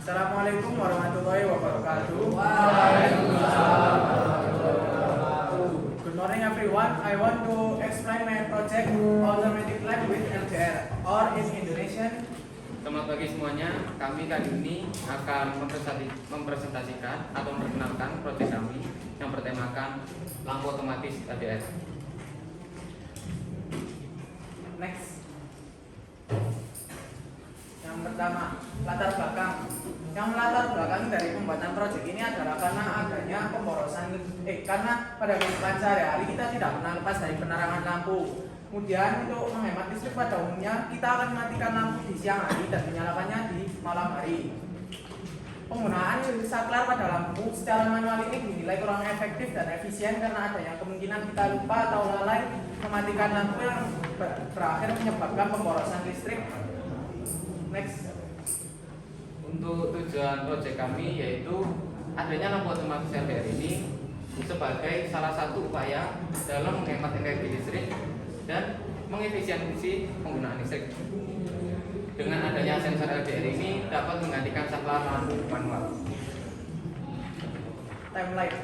Assalamualaikum warahmatullahi wabarakatuh. Waalaikumsalam warahmatullahi wabarakatuh. Good morning everyone. I want to explain my project Alternative Life with LDR or in Indonesian. Selamat pagi semuanya. Kami kali ini akan mempresentasikan atau memperkenalkan proyek kami yang bertemakan lampu otomatis LDR. Next. Yang pertama, latar belakang. Yang melatar belakang dari pembuatan proyek ini adalah karena adanya pemborosan karena pada kehidupan sehari-hari kita tidak pernah lepas dari penerangan lampu. Kemudian untuk menghemat listrik pada umumnya kita akan mematikan lampu di siang hari dan menyalakannya di malam hari. Penggunaan saklar pada lampu secara manual ini dinilai kurang efektif dan efisien karena adanya kemungkinan kita lupa atau lalai mematikan lampu yang berakhir menyebabkan pemborosan listrik. Next. Untuk tujuan proyek kami yaitu adanya lampu otomatis LDR ini sebagai salah satu upaya dalam menghemat energi listrik dan mengefisiensi penggunaan listrik. Dengan adanya sensor LDR ini dapat menggantikan saklar lampu manual. Timeline.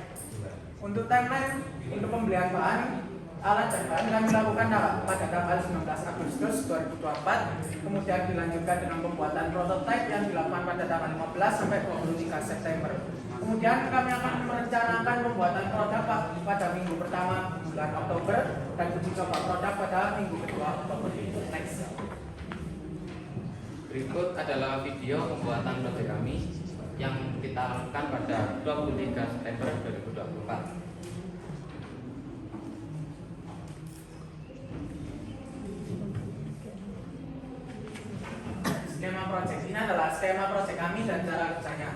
Untuk timeline untuk pembelian bahan alat dan bahan kami lakukan pada tanggal 19 Agustus 2024, kemudian dilanjutkan dengan pembuatan prototipe yang dilakukan pada tanggal 15 sampai 23 September. Kemudian kami akan merencanakan pembuatan produk pada minggu pertama bulan Oktober dan uji coba produk pada minggu kedua Oktober. Next. Berikut adalah video pembuatan proyek kami yang kita lakukan pada 23 September 2024. Skema proyek ini adalah skema proyek kami dan cara kerjanya.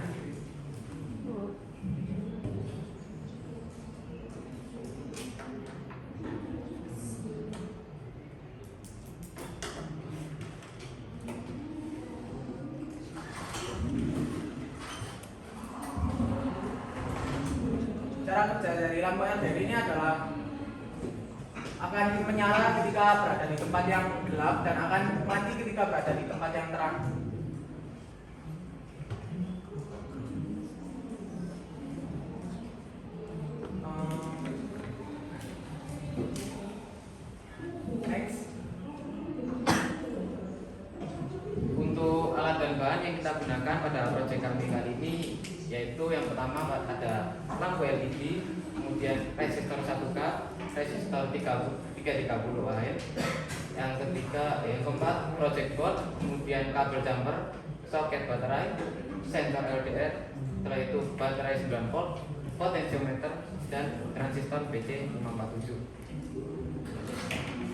Cara kerja dari lampu LDR ini adalah akan menyala ketika berada di tempat yang gelap dan akan mati ketika berada di tempat yang terang. Next. Untuk alat dan bahan yang kita gunakan pada proyek kami kali ini yaitu yang pertama ada lampu LED, kemudian resistor 1K, resistor 330 ohm. Yang ketiga, yang keempat, project board, kemudian kabel jumper, soket baterai, sensor LDR, setelah itu baterai 9 volt, potentiometer, dan transistor BC547.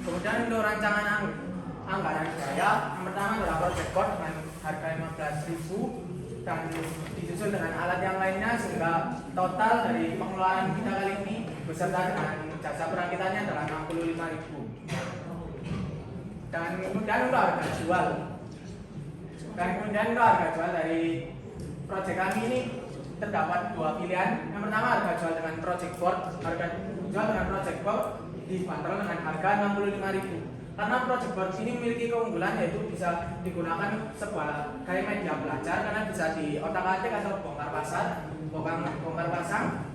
Kemudian untuk rancangan anggaran biaya, yang pertama adalah project board dengan harga 15.000 dan disusul dengan alat yang lainnya sehingga total dari pengeluaran kita kali ini beserta dengan jasa perakitannya adalah 65.000. Dan kemudian untuk harga jual. Dari proyek kami ini terdapat dua pilihan. Yang pertama harga jual dengan project board. Harga jual dengan project board dibanderol dengan harga 65.000. Karena project board ini memiliki keunggulan yaitu bisa digunakan sebagai media belajar karena bisa diotak-atik atau bongkar pasang.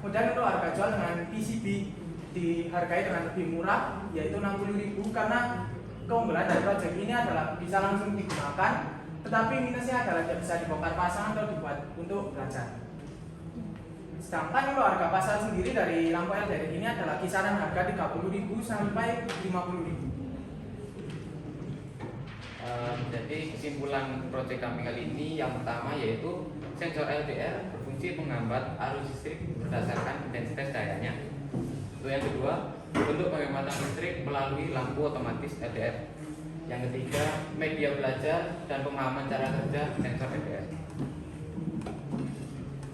Kemudian untuk harga jual dengan PCB dihargai dengan lebih murah yaitu 60.000 karena keunggulan dari proyek ini adalah bisa langsung digunakan, tetapi minusnya adalah tidak bisa dibongkar pasang atau dibuat untuk belajar. Sedangkan untuk harga pasar sendiri dari lampu LDR ini adalah kisaran harga 30.000 sampai 50.000. Jadi kesimpulan proyek kami kali ini yang pertama yaitu sensor LDR berfungsi menghambat arus listrik berdasarkan intensitas cahayanya. Untuk yang kedua, untuk penghematan listrik melalui lampu otomatis LDR. Yang ketiga, media belajar dan pemahaman cara kerja sensor LDR.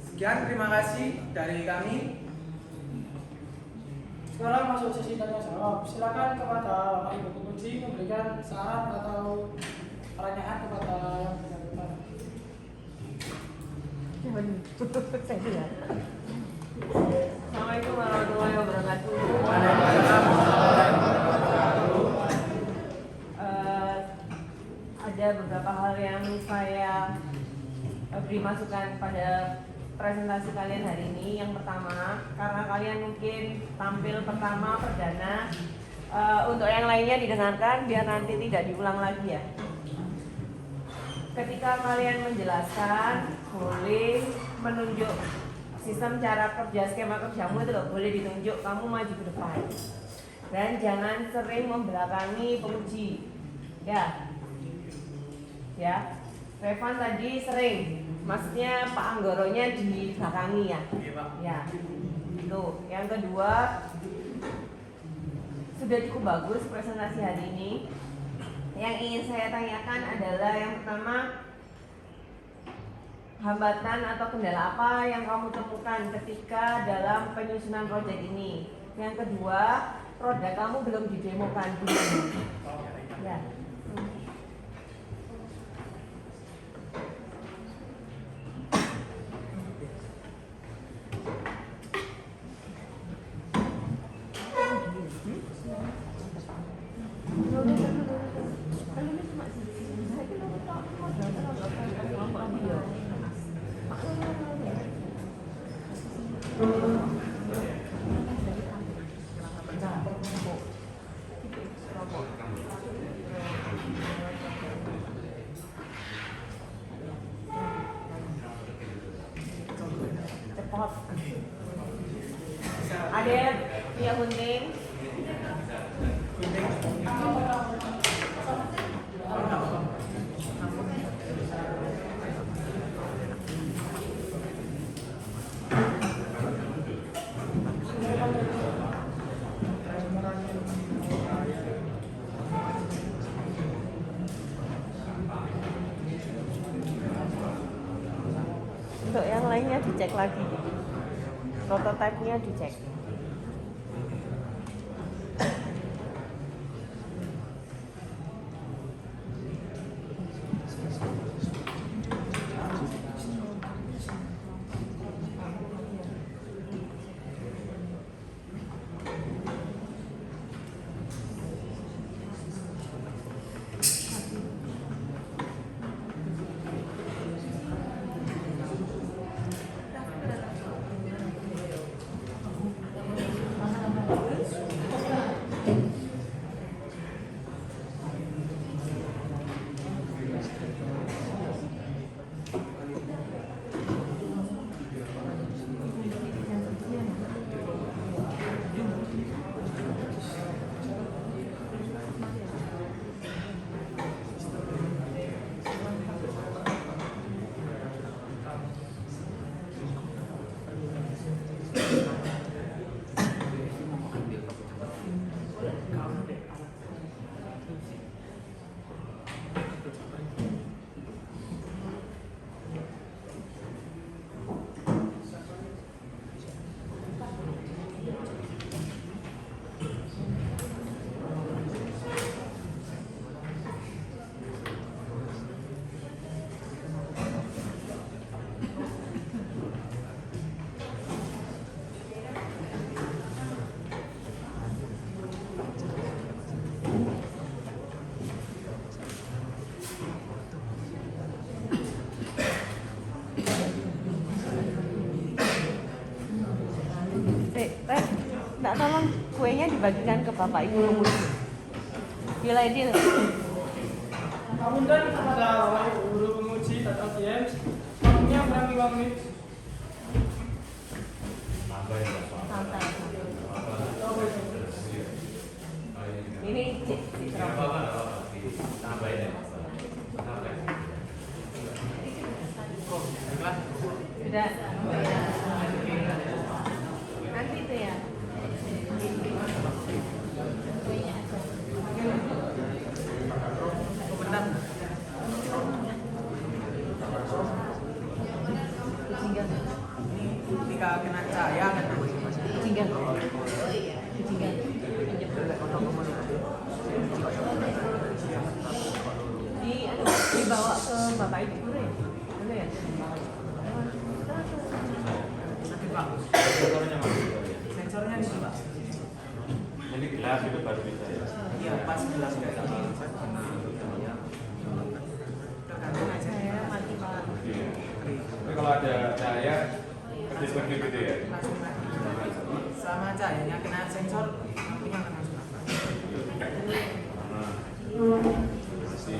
Sekian, terima kasih dari kami. Sekarang masuk sesi tanya jawab. Silakan kepada Bapak Ibu penguji memberikan saran atau pertanyaan kepada yang bersangkutan. Assalamualaikum warahmatullahi wabarakatuh. Ada beberapa hal yang saya memberi masukan pada presentasi kalian hari ini. Yang pertama, karena kalian mungkin tampil pertama perdana, untuk yang lainnya didengarkan biar nanti tidak diulang lagi ya. Ketika kalian menjelaskan, boleh menunjuk sistem cara kerja, skema kerjamu itu loh, boleh ditunjuk, kamu maju ke depan. Dan jangan sering membelakangi penguji. Ya. Revan tadi sering, maksudnya Pak Anggoronya dibelakangi ya. Iya, Pak. Ya. Tuh, yang kedua, sudah cukup bagus presentasi hari ini. Yang ingin saya tanyakan adalah yang pertama, hambatan atau kendala apa yang kamu temukan ketika dalam penyusunan proyek ini? Yang kedua, produk kamu belum didemokan, gimana? Ya. Ada yang gunting? Untuk yang lainnya dicek lagi, prototipenya dicek. Nak tolong kuenya dibagikan ke Bapak Ibu penguji. Gila ini. Apunten kepada Bapak Ibu guru penguji atau audiens, waktunya kurang 5 menit. Santai. Ini cik. Sudah. Nanti itu ya. Ketika kena cahaya kan Tinggal. Dibawa ke Bapak Ibu guru ya? Boleh ya? nanti Pak, sensornya di sini Pak. Ini gelas itu baru bisa ya. Iya, pas gelas tergantung aja. Saya mati Pak. kalau ada cahaya kedip-kedip gitu ya. langsung selama cahayanya kena sensor lampunya akan langsung aktif. Masih.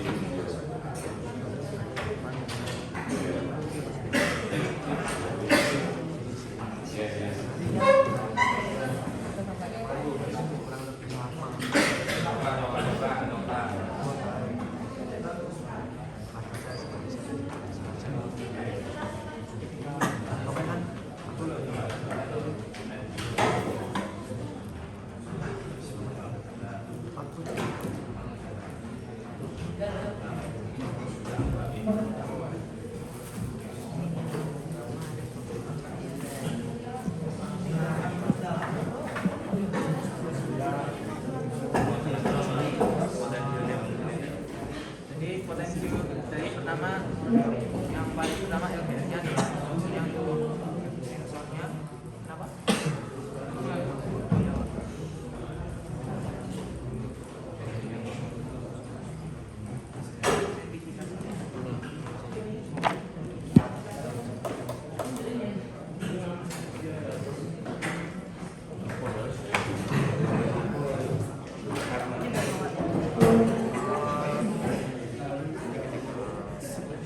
Jadi potensi dari pertama yang paling utama LDR-nya adalah yang untuk sensornya kenapa?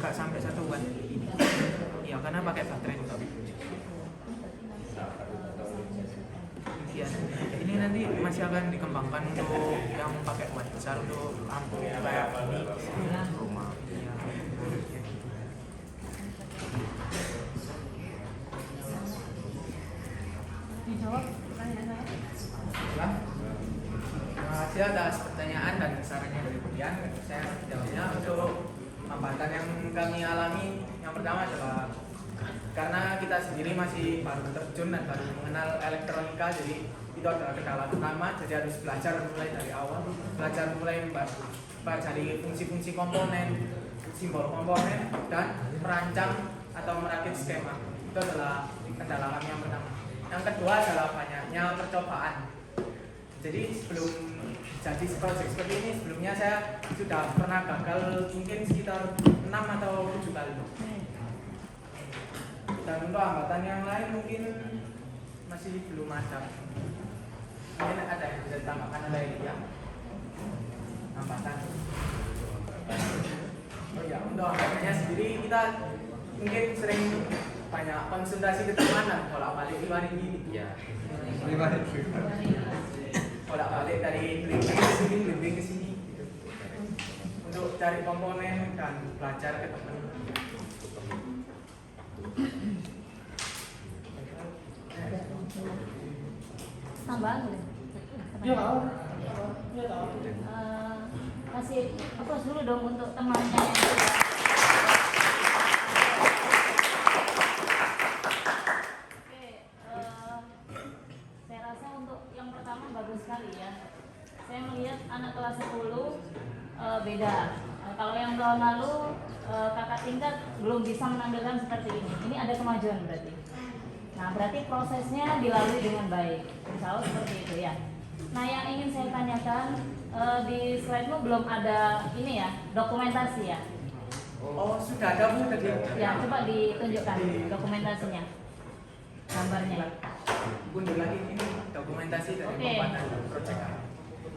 Nggak sampai 1 watt. Iya, karena pakai baterai juga. Iya. Ini nanti masih akan dikembangkan untuk yang pakai watt besar untuk lampu kayak ini rumah. Iya. Dijawab pertanyaan saya. Ya. Terima kasih atas pertanyaan dan sarannya dari kalian. Saya jawabnya untuk hambatan yang kami alami yang pertama adalah karena kita sendiri masih baru terjun dan baru mengenal elektronika, jadi itu adalah kendala pertama. Jadi harus belajar mulai dari awal, belajar mulai dari fungsi-fungsi komponen, simbol komponen, dan merancang atau merakit skema. Itu adalah kendala kami yang pertama. Yang kedua adalah banyaknya percobaan. Jadi sebelum jadi project seperti ini, sebelumnya saya sudah pernah gagal mungkin sekitar 6 atau 7 kali. Dan untuk hambatan yang lain mungkin masih belum ada. Mungkin ada yang bisa ditambahkan ada ya hambatan. Oh ya, untuk hambatannya sendiri kita mungkin sering banyak konsultasi ke teman dan bolak-balik di luar ini. Ya. Bolak-balik dari blimbing ke sini gitu. Untuk cari komponen dan belajar ke teman. Tambahan boleh? Dia tahu. Dia tahu. Kasih fokus dulu dong untuk temannya yang sudah. Oke, saya rasa untuk yang pertama bagus sekali ya. Saya melihat anak kelas 10 beda. Kalau yang tahun lalu kakak tingkat belum bisa menampilkan seperti ini. Ini ada kemajuan berarti. Nah, berarti prosesnya dilalui dengan baik. Insya Allah seperti itu ya. Nah, yang ingin saya tanyakan di slide-mu belum ada ini ya, dokumentasi ya. Oh, sudah ada Bu tadi. Ya, coba ditunjukkan dokumentasinya, gambarnya. Undur lagi ini dokumentasi dari Oke. pembuatan proyek.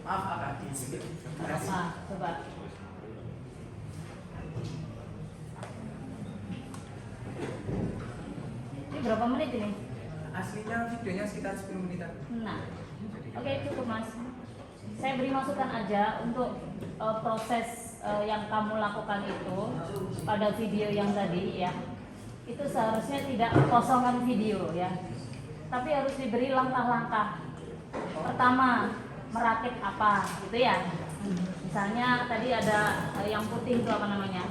Maaf agak di skip. Nah, coba. Ini berapa menit ini? Aslinya videonya sekitar 10 menitan. Nah, oke cukup Mas. Saya beri masukan aja untuk proses yang kamu lakukan itu pada video yang tadi ya. Itu seharusnya tidak kosongkan video ya, tapi harus diberi langkah-langkah. Pertama, merakit apa gitu ya. Misalnya tadi ada yang putih itu apa namanya?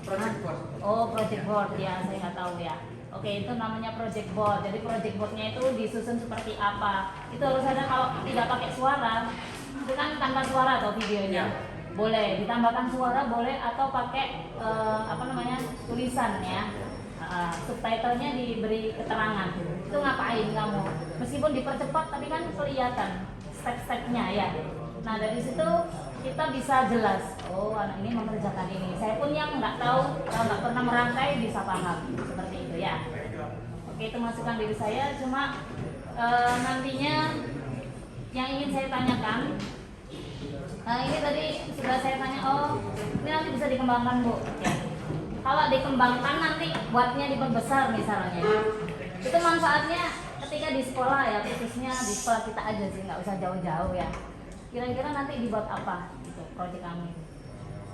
Project board. Oh, project board ya, saya nggak tahu ya. Oke, itu namanya project board. Jadi project boardnya itu disusun seperti apa? Itu harus ada, kalau tidak pakai suara, itu kan tanpa suara atau videonya. Ya. Boleh ditambahkan suara, boleh atau pakai apa namanya tulisan ya. Subtitlenya diberi keterangan. Itu ngapain kamu? Meskipun dipercepat, tapi kan kelihatan step-stepnya ya. Nah dari situ kita bisa jelas. Oh anak ini mengerjakan ini. Saya pun yang nggak tahu, nggak pernah merangkai bisa paham seperti itu gitu ya. Baiklah. Oke, itu masukan dari saya. Cuma nantinya yang ingin saya tanyakan, ini tadi sudah saya tanya, ini nanti bisa dikembangkan Bu. Oke. Kalau dikembangkan nanti buatnya diperbesar misalnya, itu manfaatnya ketika di sekolah ya, khususnya di sekolah kita aja sih, nggak usah jauh-jauh ya. Kira-kira nanti dibuat apa gitu proyek kami?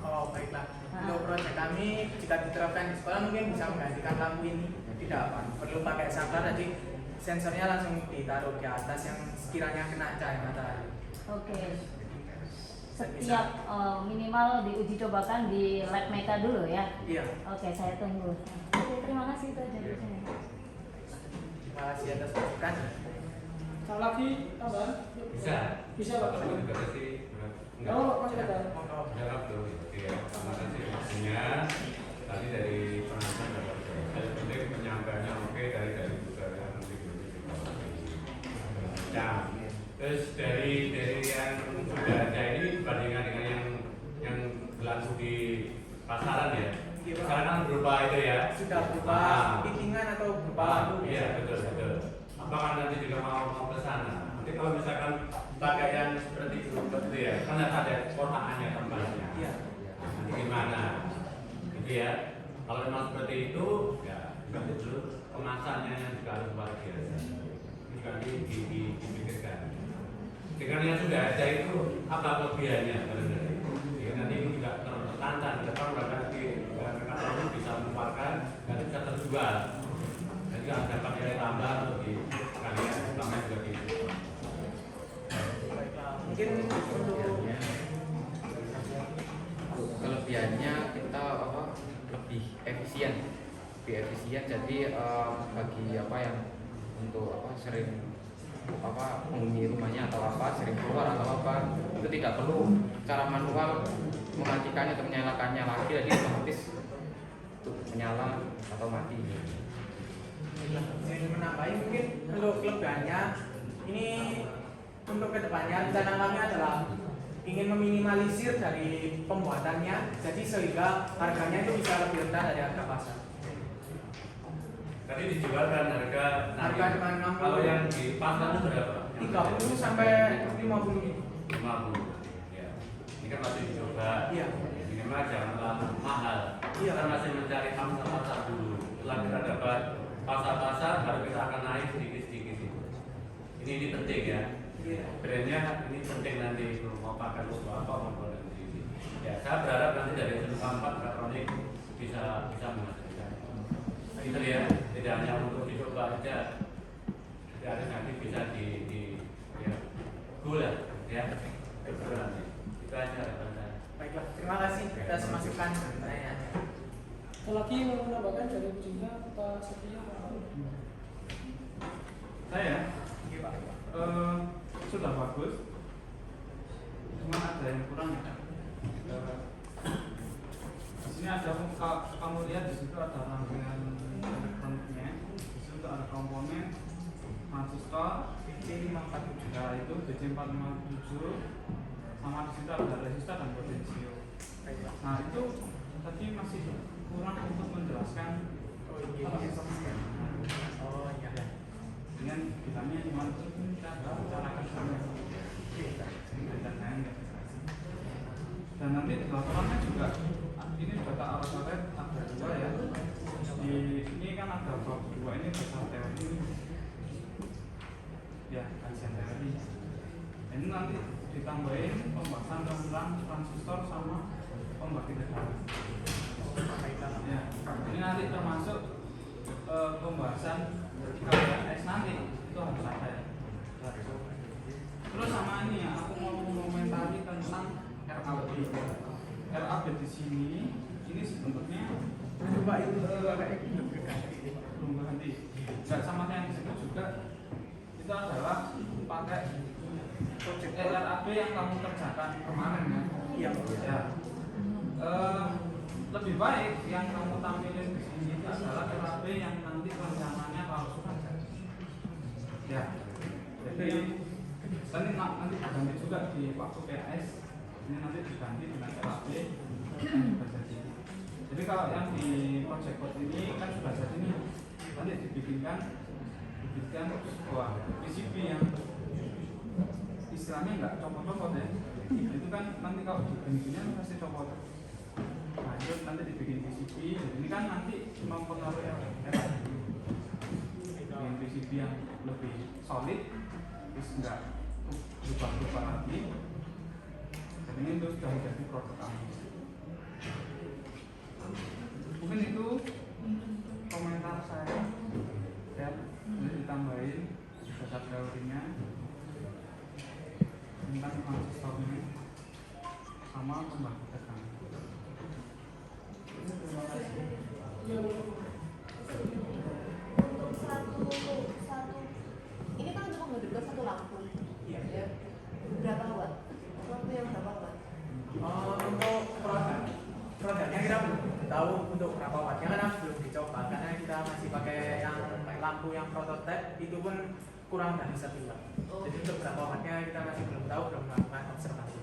Oh baiklah. Untuk proyek kami jika diterapkan di sekolah mungkin bisa menggantikan lampu ini. Tidak perlu pakai saklar, jadi sensornya langsung ditaruh di atas yang sekiranya kena cahaya matahari. Oke. Setiap minimal diuji cobakan di lab Meka dulu ya. Iya. Oke, saya tunggu. Oke, terima kasih itu aja dari saya. Terima kasih atas masukan. Kalau lagi tambahan? Bisa. Bisa Pak. Terima kasih. Oh, Mas Tegar. Monggo. Jawab dulu. Oke ya. Terima kasih waktunya. Tadi dari penonton dapat yang penting penyampaiannya oke dari budaya nanti nah, terus dari yang sudah ada ini bandingkan dengan yang berlaku di pasaran ya. Sekarang kan berupa itu ya. Sudah berupa bikinan atau berupa lampu. Iya betul. Apakah nanti juga mau ke sana? Nanti kalau misalkan pakaian seperti itu ya, kan ada kotakannya tempatnya. Iya. Nanti gimana? Gitu ya. Kalau memang seperti itu, ya nanti dulu kemasannya yang juga harus luar biasa. Ini juga dipikirkan. Dengan yang sudah ada itu apa kelebihannya sebenarnya? Ya, nanti ini juga tertantang ke depan berarti mereka bisa mengeluarkan dan bisa terjual. Jadi dapat nilai tambah untuk di kalian utama juga gitu. Mungkin untuk Kelebihannya kita lebih efisien, jadi bagi yang untuk sering menghuni rumahnya atau sering keluar atau itu tidak perlu cara manual mematikannya atau menyalakannya lagi, jadi otomatis untuk menyala atau mati. saya ingin menambahin mungkin untuk kelebihannya ini untuk kedepannya rencana kami adalah ingin meminimalisir dari pembuatannya, jadi sehingga harganya itu bisa lebih rendah dari harga pasar. Tadi dijualkan harga Dengan 60. kalau yang di pasar itu berapa? 30 sampai 50. 50. Ya. Ini kan masih dicoba. Iya. Minimal jangan terlalu mahal. Iya. Kita masih mencari pasar dulu. Setelah kita dapat pasar-pasar, baru kita akan naik sedikit-sedikit itu. Ini penting ya. Iya. Brandnya ini penting nanti mau pakai logo apa maupun ini. Ya, saya berharap nanti dari sudut tempat elektronik bisa menghasilkan. Itu ya, tidak hanya untuk dicoba aja. Jadi nanti bisa ya, gula ya. Betul nanti. Itu aja harapan saya. Baiklah, terima kasih atas masukan dan pertanyaannya. Kalau lagi mau menambahkan dari ujungnya Pak Setia. Saya Iya, Pak. sudah bagus, cuma ada yang kurang ya. Di sini ada kamu lihat di situ ada rangkaian elektroniknya, di situ ada komponen transistor, DC547. ya itu DC457, sama di situ ada resistor dan potensio. Baiklah. Nah itu tadi masih kurang untuk menjelaskan Oh iya. Oh iya. dengan bilangnya cuma kita bicarakan sama dan nanti di laporannya juga ini data arus ada dua ya. Ini kan ada bab 2 ini dasar teori ya, kajian teori. Ini nanti ditambahin pembahasan tentang transistor sama pembagi tegangan. Ya, ini nanti termasuk pembahasan KPS nanti itu harus ada ya. Terus sama ini ya, aku mau mengomentari tentang RAB. RAB di sini ini sebenarnya Coba itu belum berhenti. Nggak sama yang di situ juga itu adalah pakai RAB yang kamu kerjakan kemarin ya. Iya. Ya. Lebih baik yang kamu tampilin di sini itu adalah RAB yang nanti rencananya kalau sudah ya. Jadi nanti diganti juga di waktu PS ini nanti diganti dengan RAB yang sudah jadi. Jadi kalau yang di project code ini kan sudah jadi nih nanti dibikinkan sebuah PCB yang istilahnya nggak copot-copot ya. Itu kan nanti kalau dibentuknya pasti copot. Nah itu nanti dibikin PCB. Ini kan nanti mempengaruhi bikin PCB yang lebih solid, terus nggak berubah-ubah lagi. Dan ini itu sudah menjadi produk kami. Mungkin itu komentar saya. Ya, nanti ditambahin dasar teorinya tentang transistornya sama pembangkit tegangan. Terima kasih. Satu ini kan untuk menghidupkan satu lampu. Iya. Berapa watt? Lampu yang berapa watt? Untuk produknya kita belum tahu untuk berapa wattnya karena belum dicoba karena kita masih pakai yang lampu yang prototipe itu pun kurang dari 1 watt. Jadi untuk berapa wattnya kita masih belum tahu, belum melakukan observasi.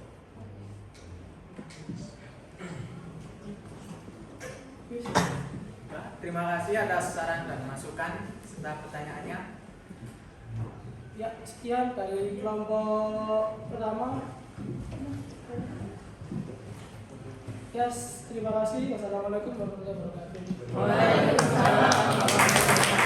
Nah, terima kasih atas saran dan masukan serta pertanyaannya. Ya, sekian dari kelompok pertama. Yes, terima kasih. Wassalamualaikum warahmatullahi wabarakatuh. Waalaikumsalam.